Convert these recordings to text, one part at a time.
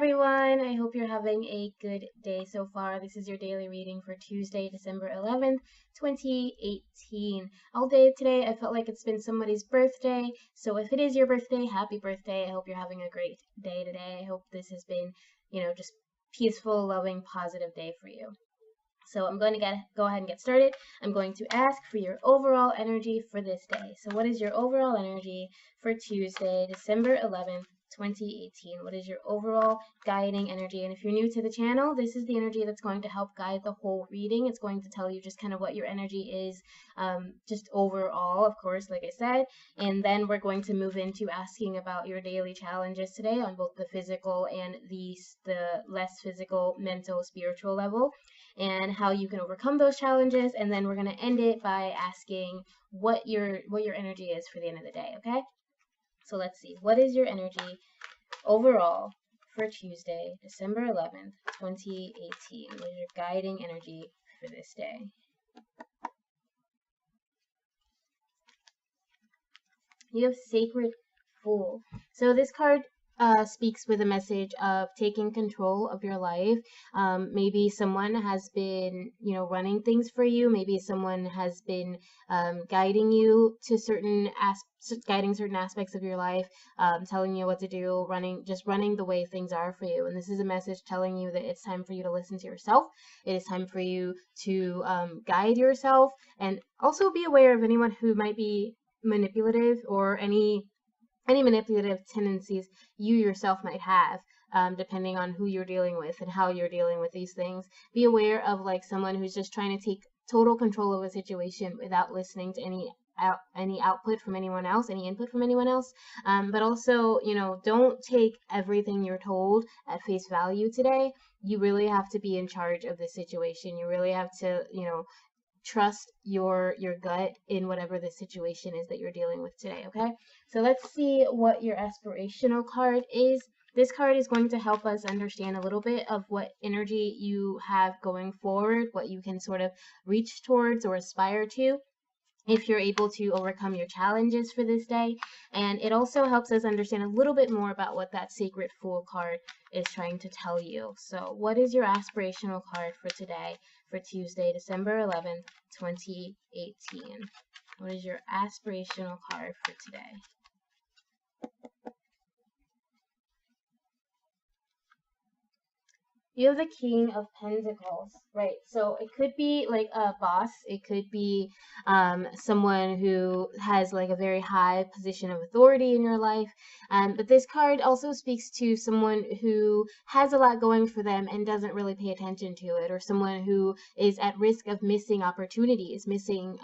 everyone. I hope you're having a good day so far. This is your daily reading for Tuesday, December 11th, 2018. All day today, I felt like it's been somebody's birthday. So if it is your birthday, happy birthday. I hope you're having a great day today. I hope this has been, just peaceful, loving, positive day for you. So I'm going to go ahead and get started. I'm going to ask for your overall energy for this day. So what is your overall energy for Tuesday, December 11th, 2018? What is your overall guiding energy? And if you're new to the channel, this is the energy that's going to help guide the whole reading. It's going to tell you just kind of what your energy is, just overall, of course, like I said. And then we're going to move into asking about your daily challenges today on both the physical and the less physical, mental, spiritual level, and how you can overcome those challenges. And then we're going to end it by asking what your energy is for the end of the day. Okay, so let's see, what is your energy overall for Tuesday, December 11th, 2018? What is your guiding energy for this day? You have Sacred Fool. So this card speaks with a message of taking control of your life. Maybe someone has been, running things for you. Maybe someone has been guiding you to guiding certain aspects of your life, telling you what to do, running the way things are for you. And this is a message telling you that it's time for you to listen to yourself. It is time for you to guide yourself, and also be aware of anyone who might be manipulative, or any manipulative tendencies you yourself might have, depending on who you're dealing with and how you're dealing with these things. Be aware of someone who's just trying to take total control of a situation without listening to any output from anyone else, any input from anyone else. But also, don't take everything you're told at face value today. You really have to be in charge of the situation. You really have to, trust your gut in whatever the situation is that you're dealing with today. Okay, so let's see what your aspirational card is. This card is going to help us understand a little bit of what energy you have going forward, what you can sort of reach towards or aspire to if you're able to overcome your challenges for this day. And it also helps us understand a little bit more about what that Sacred Fool card is trying to tell you. So what is your aspirational card for today, for Tuesday, December 11th, 2018? What is your aspirational card for today? You have the King of Pentacles, right? So it could be like a boss. It could be someone who has a very high position of authority in your life. But this card also speaks to someone who has a lot going for them and doesn't really pay attention to it, or someone who is at risk of missing opportunities, missing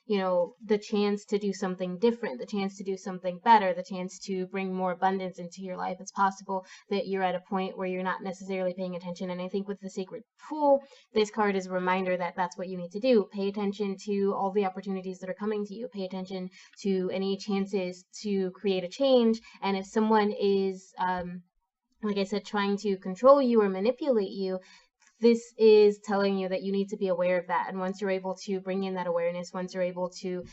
the chance to do something different, the chance to do something better, the chance to bring more abundance into your life. It's possible that you're at a point where you're not necessarily paying attention. And I think with the Sacred Fool, this card is a reminder that that's what you need to do. Pay attention to all the opportunities that are coming to you. Pay attention to any chances to create a change. And if someone is, like I said, trying to control you or manipulate you, this is telling you that you need to be aware of that. And once you're able to bring in that awareness, once you're able to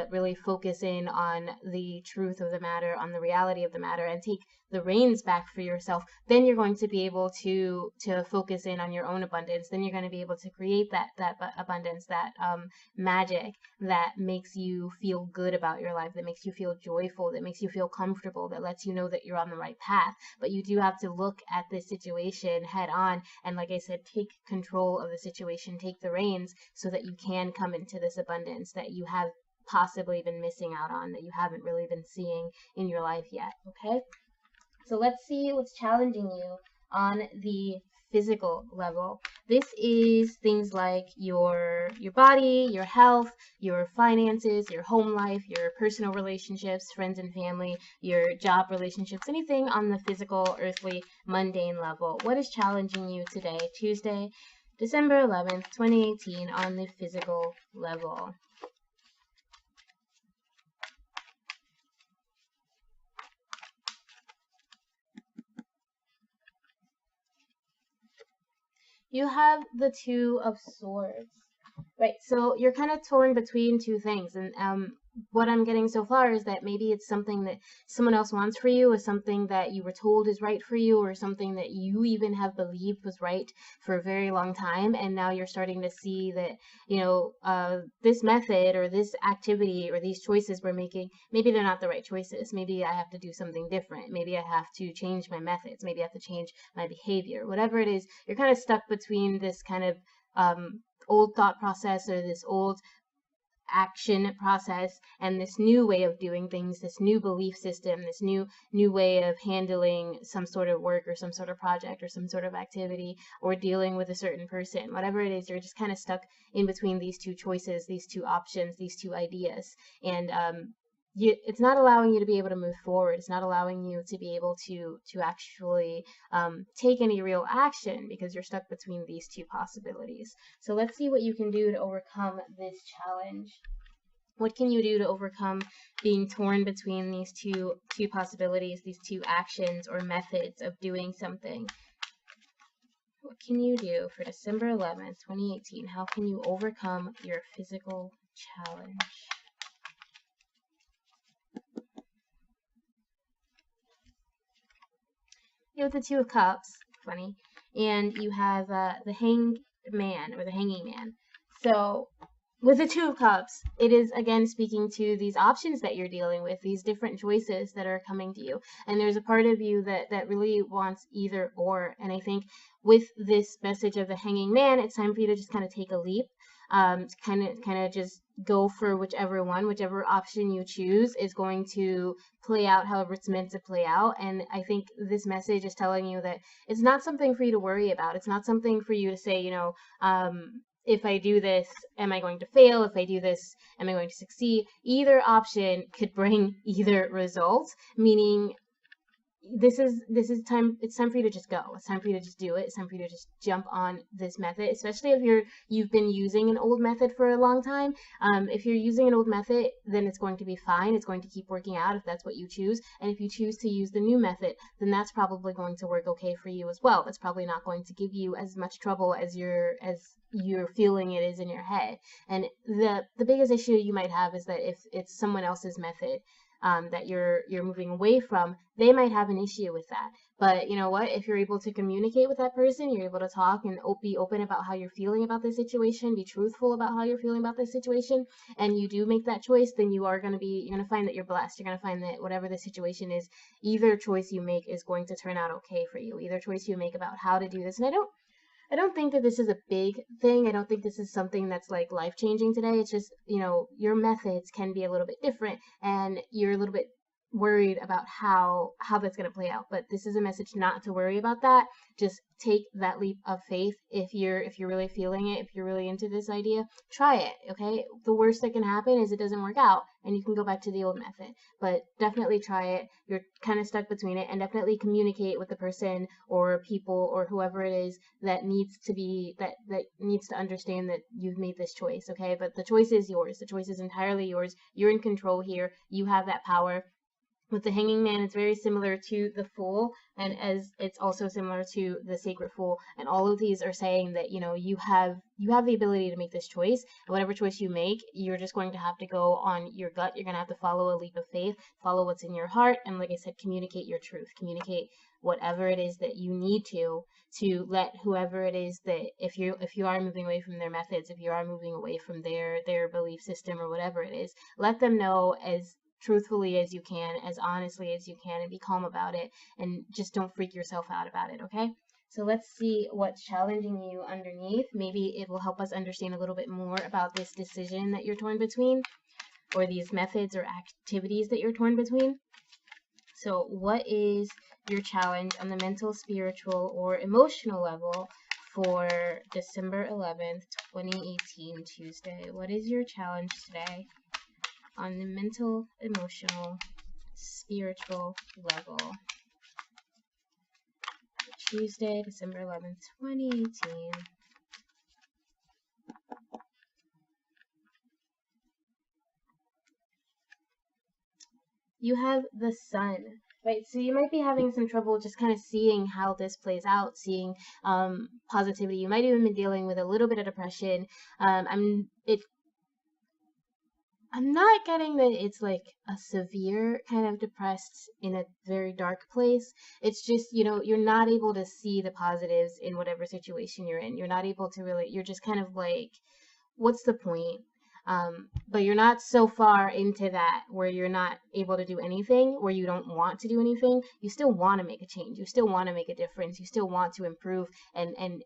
really focus in on the truth of the matter, on the reality of the matter, and take the reins back for yourself, then you're going to be able to focus in on your own abundance. Then you're going to be able to create that abundance, that magic that makes you feel good about your life, that makes you feel joyful, that makes you feel comfortable, that lets you know that you're on the right path. But you do have to look at this situation head on, and like I said, take control of the situation, take the reins, so that you can come into this abundance that you have possibly been missing out on, that you haven't really been seeing in your life yet. Okay, so let's see what's challenging you on the physical level. This is things like your body, your health, your finances, your home life, your personal relationships, friends and family, your job relationships, anything on the physical, earthly, mundane level. What is challenging you today, Tuesday, December 11th, 2018, on the physical level? You have the Two of Swords, right? So you're kind of torn between two things, and what I'm getting so far is that maybe it's something that someone else wants for you, or something that you were told is right for you, or something that you even have believed was right for a very long time. And now you're starting to see that, this method or this activity or these choices we're making, maybe they're not the right choices. Maybe I have to do something different. Maybe I have to change my methods. Maybe I have to change my behavior. Whatever it is, you're kind of stuck between this kind of old thought process, or this old action process, and this new way of doing things, this new belief system, this new way of handling some sort of work or some sort of project or some sort of activity, or dealing with a certain person. Whatever it is, you're just kind of stuck in between these two choices, these two options, these two ideas. And it's not allowing you to be able to move forward. It's not allowing you to be able to actually take any real action, because you're stuck between these two possibilities. So let's see what you can do to overcome this challenge. What can you do to overcome being torn between these two possibilities, these two actions or methods of doing something? What can you do for December 11th, 2018? How can you overcome your physical challenge? You have the Two of Cups, funny, and you have the Hanged Man, or the Hanging Man. So with the Two of Cups, it is again speaking to these options that you're dealing with, these different choices that are coming to you. And there's a part of you that really wants either or. And I think with this message of the Hanging Man, it's time for you to just kind of take a leap, to kind of just go for whichever option you choose is going to play out however it's meant to play out. And I think this message is telling you that it's not something for you to worry about. It's not something for you to say, if I do this, am I going to fail? If I do this, am I going to succeed? Either option could bring either result, meaning this is time. It's time for you to just go. It's time for you to just do it. It's time for you to just jump on this method, especially if you've been using an old method for a long time. If you're using an old method, then it's going to be fine. It's going to keep working out if that's what you choose. And if you choose to use the new method, then that's probably going to work okay for you as well. That's probably not going to give you as much trouble as you're feeling it is in your head. And the biggest issue you might have is that if it's someone else's method, that you're moving away from, they might have an issue with that. But you know what? If you're able to communicate with that person, you're able to talk and be open about how you're feeling about this situation, be truthful about how you're feeling about this situation, and you do make that choice, then you're going to find that you're blessed. You're going to find that whatever the situation is, either choice you make is going to turn out okay for you. Either choice you make about how to do this. And I don't think that this is a big thing. I don't think this is something that's like life changing today. It's just, your methods can be a little bit different, and you're a little bit worried about how that's going to play out. But this is a message not to worry about that. Just take that leap of faith. If you're really feeling it, if you're really into this idea, try it. Okay, the worst that can happen is it doesn't work out and you can go back to the old method. But definitely try it. You're kind of stuck between it, and definitely communicate with the person or people or whoever it is that needs to understand that you've made this choice. Okay, but the choice is yours. The choice is entirely yours. You're in control here. You have that power. With the Hanging Man, it's very similar to the Fool, and as it's also similar to the Sacred Fool. And all of these are saying that you have the ability to make this choice, and whatever choice you make, you're just going to have to go on your gut. You're going to have to follow a leap of faith, follow what's in your heart, and like I said, communicate your truth, communicate whatever it is that you need to let whoever it is that if you are moving away from their methods, if you are moving away from their belief system or whatever it is, let them know as truthfully as you can, as honestly as you can, and be calm about it, and just don't freak yourself out about it, okay? So let's see what's challenging you underneath. Maybe it will help us understand a little bit more about this decision that you're torn between, or these methods or activities that you're torn between. So what is your challenge on the mental, spiritual, or emotional level for December 11th, 2018, Tuesday? What is your challenge today on the mental, emotional, spiritual level? Tuesday, December 11th, 2018. You have the Sun, right? So you might be having some trouble just kind of seeing how this plays out, seeing positivity. You might even be dealing with a little bit of depression. I'm not getting that it's like a severe kind of depressed in a very dark place. It's just, you're not able to see the positives in whatever situation you're in. You're not able to really, you're just kind of like, what's the point? But you're not so far into that where you're not able to do anything, where you don't want to do anything. You still want to make a change. You still want to make a difference. You still want to improve and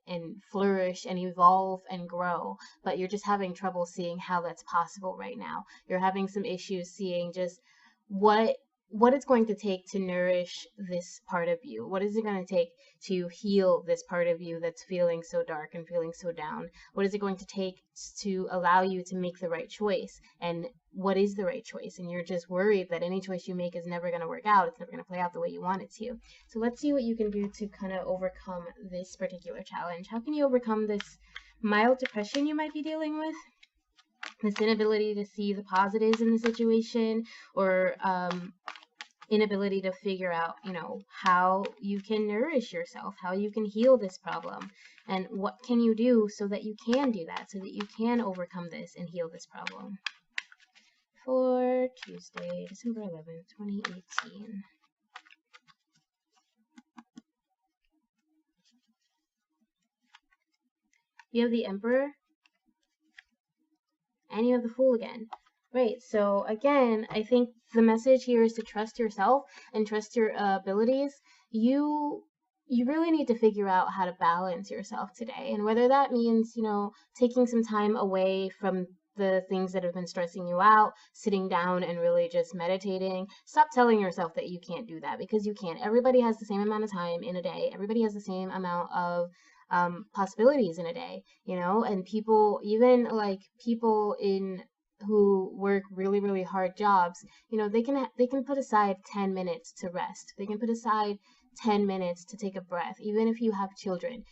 flourish and evolve and grow. But you're just having trouble seeing how that's possible right now. You're having some issues seeing just what what it's going to take to nourish this part of you. What is it going to take to heal this part of you that's feeling so dark and feeling so down? What is it going to take to allow you to make the right choice? And what is the right choice? And you're just worried that any choice you make is never going to work out. It's never going to play out the way you want it to. So let's see what you can do to kind of overcome this particular challenge. How can you overcome this mild depression you might be dealing with? This inability to see the positives in the situation, or inability to figure out, how you can nourish yourself, how you can heal this problem, and what can you do so that you can do that, so that you can overcome this and heal this problem. For Tuesday, December 11th, 2018. You have the Emperor, and you have the Fool again. Right, so again, I think the message here is to trust yourself and trust your abilities. You really need to figure out how to balance yourself today, and whether that means, taking some time away from the things that have been stressing you out, sitting down and really just meditating. Stop telling yourself that you can't do that, because you can. Everybody has the same amount of time in a day. Everybody has the same amount of possibilities in a day, and people, even like people in who work really really hard jobs, they can put aside 10 minutes to rest. They can put aside 10 minutes to take a breath. Even if you have children,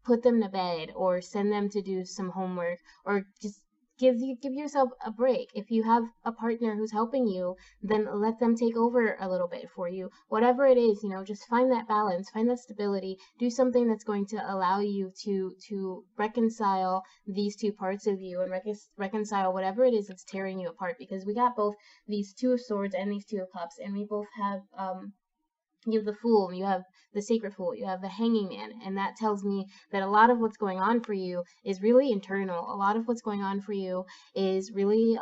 put them to bed or send them to do some homework, or just give yourself a break. If you have a partner who's helping you, then let them take over a little bit for you. Whatever it is, just find that balance, find that stability. Do something that's going to allow you to reconcile these two parts of you, and reconcile whatever it is that's tearing you apart. Because we got both these Two of Swords and these Two of Cups, and we both have you have the Fool, you have the Sacred Fool, you have the Hanging Man, and that tells me that a lot of what's going on for you is really internal. A lot of what's going on for you is really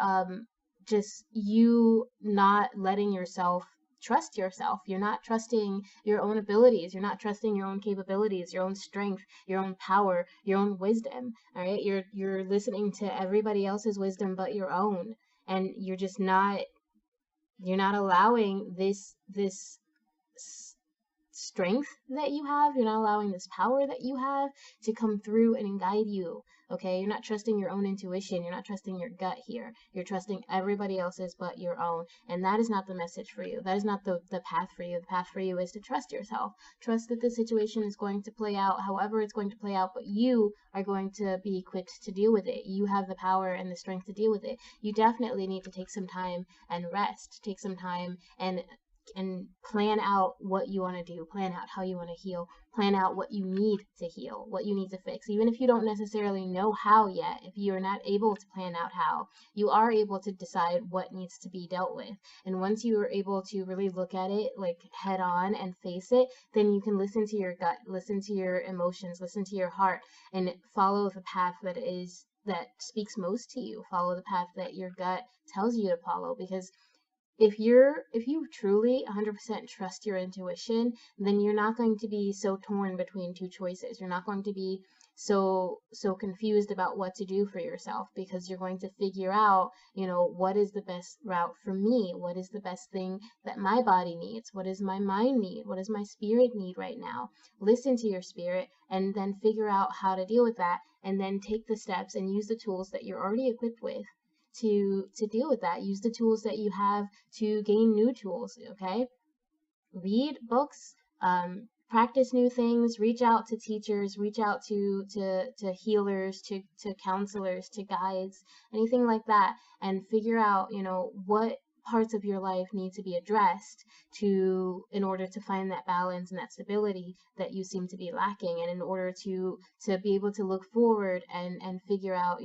just you not letting yourself trust yourself. You're not trusting your own abilities. You're not trusting your own capabilities, your own strength, your own power, your own wisdom. All right, you're listening to everybody else's wisdom but your own, and you're not allowing this strength that you have. You're not allowing this power that you have to come through and guide you. Okay, you're not trusting your own intuition. You're not trusting your gut here. You're trusting everybody else's but your own. And that is not the message for you. That is not the path for you. The path for you is to trust yourself. Trust that the situation is going to play out however it's going to play out, but you are going to be equipped to deal with it. You have the power and the strength to deal with it. You definitely need to take some time and rest. Take some time and plan out what you want to do, plan out how you want to heal, plan out what you need to heal, what you need to fix. Even if you don't necessarily know how yet, if you are not able to plan out how, you are able to decide what needs to be dealt with. And once you are able to really look at it like head on and face it, then you can listen to your gut, listen to your emotions, listen to your heart, and follow the path that speaks most to you. Follow the path that your gut tells you to follow. Because if you truly 100% trust your intuition, then you're not going to be so torn between two choices. You're not going to be so confused about what to do for yourself, because you're going to figure out, what is the best route for me? What is the best thing that my body needs? What does my mind need? What does my spirit need right now? Listen to your spirit, and then figure out how to deal with that, and then take the steps and use the tools that you're already equipped with to deal with that. Use the tools that you have to gain new tools. Okay, read books, practice new things, reach out to teachers, reach out to healers, to counselors, to guides, anything like that, and figure out, what parts of your life need to be addressed in order to find that balance and that stability that you seem to be lacking, and in order to be able to look forward and figure out,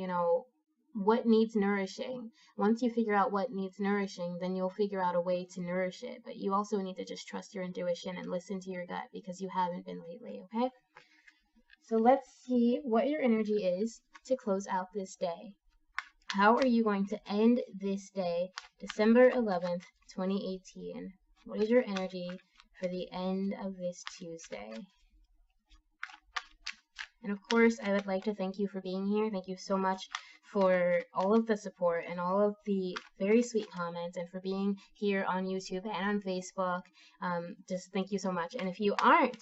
what needs nourishing. Once you figure out what needs nourishing, then you'll figure out a way to nourish it. But you also need to just trust your intuition and listen to your gut, because you haven't been lately, okay? So let's see what your energy is to close out this day. How are you going to end this day, December 11th, 2018? What is your energy for the end of this Tuesday? And of course, I would like to thank you for being here. Thank you so much for all of the support and all of the very sweet comments, and for being here on YouTube and on Facebook. Just thank you so much. And if you aren't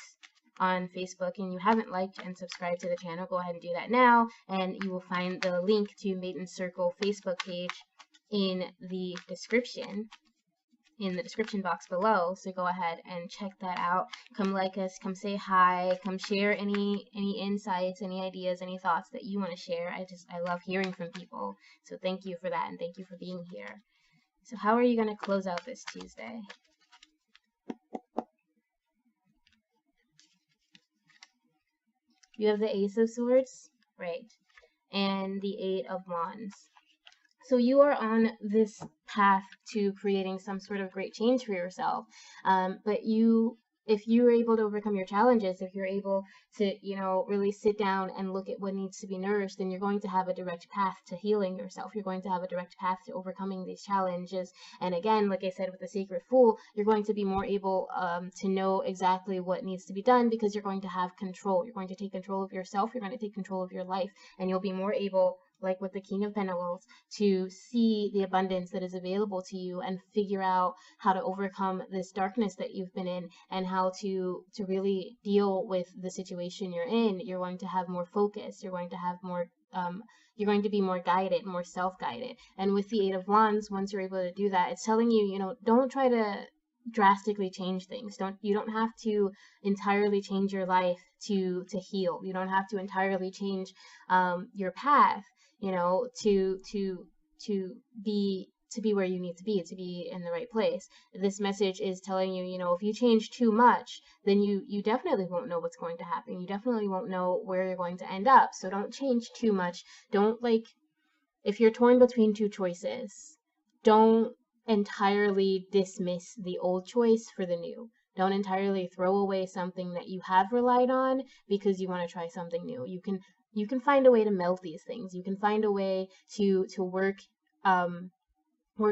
on Facebook and you haven't liked and subscribed to the channel, go ahead and do that now, and you will find the link to Maiden Circle Facebook page in the description box below. So go ahead and check that out. Come like us, come say hi, come share any insights, any ideas, any thoughts that you want to share. I love hearing from people. So thank you for that, and thank you for being here. So how are you going to close out this Tuesday? You have the Ace of Swords, right, and the Eight of Wands. So you are on this path to creating some sort of great change for yourself. But if you're able to overcome your challenges, if you're able to, really sit down and look at what needs to be nourished, then you're going to have a direct path to healing yourself. You're going to have a direct path to overcoming these challenges. And again, like I said, with the Sacred Fool, you're going to be more able to know exactly what needs to be done, because you're going to have control. You're going to take control of yourself. You're going to take control of your life, and you'll be more able, like with the King of Pentacles, to see the abundance that is available to you and figure out how to overcome this darkness that you've been in, and how to really deal with the situation you're in. You're going to have more focus. You're going to have more you're going to be more guided, more self-guided. And with the Eight of Wands, once you're able to do that, it's telling you, don't try to drastically change things. You don't have to entirely change your life to heal. You don't have to entirely change your path, to be where you need to be in the right place. This message is telling you, if you change too much, then you definitely won't know what's going to happen. You definitely won't know where you're going to end up. So don't change too much. Don't, if you're torn between two choices, don't entirely dismiss the old choice for the new. Don't entirely throw away something that you have relied on because you want to try something new. You can find a way to meld these things. You can find a way to work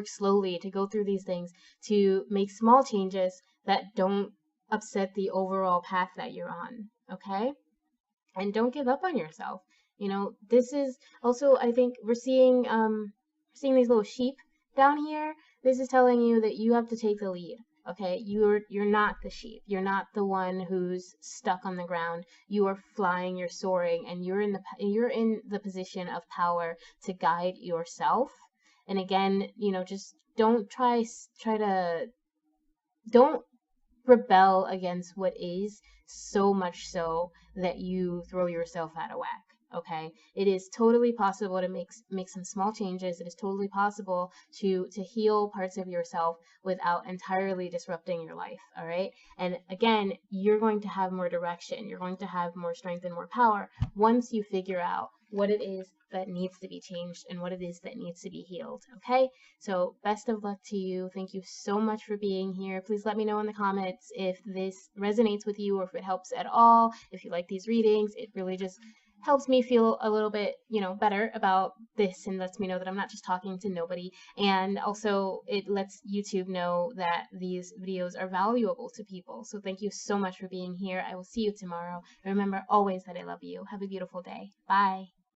slowly, to go through these things, to make small changes that don't upset the overall path that you're on, okay? And don't give up on yourself. This is also, I think we're seeing these little sheep down here. This is telling you that you have to take the lead. Okay, you're not the sheep. You're not the one who's stuck on the ground. You are flying, you're soaring, and you're in the position of power to guide yourself. And again, just don't don't rebel against what is, so much so that you throw yourself out of whack. Okay, it is totally possible to make some small changes. It is totally possible to heal parts of yourself without entirely disrupting your life. All right, and again, you're going to have more direction. You're going to have more strength and more power once you figure out what it is that needs to be changed and what it is that needs to be healed. Okay, so best of luck to you. Thank you so much for being here. Please let me know in the comments if this resonates with you or if it helps at all. If you like these readings, it really just helps me feel a little bit, better about this, and lets me know that I'm not just talking to nobody. And also it lets YouTube know that these videos are valuable to people. So thank you so much for being here. I will see you tomorrow. Remember always that I love you. Have a beautiful day. Bye.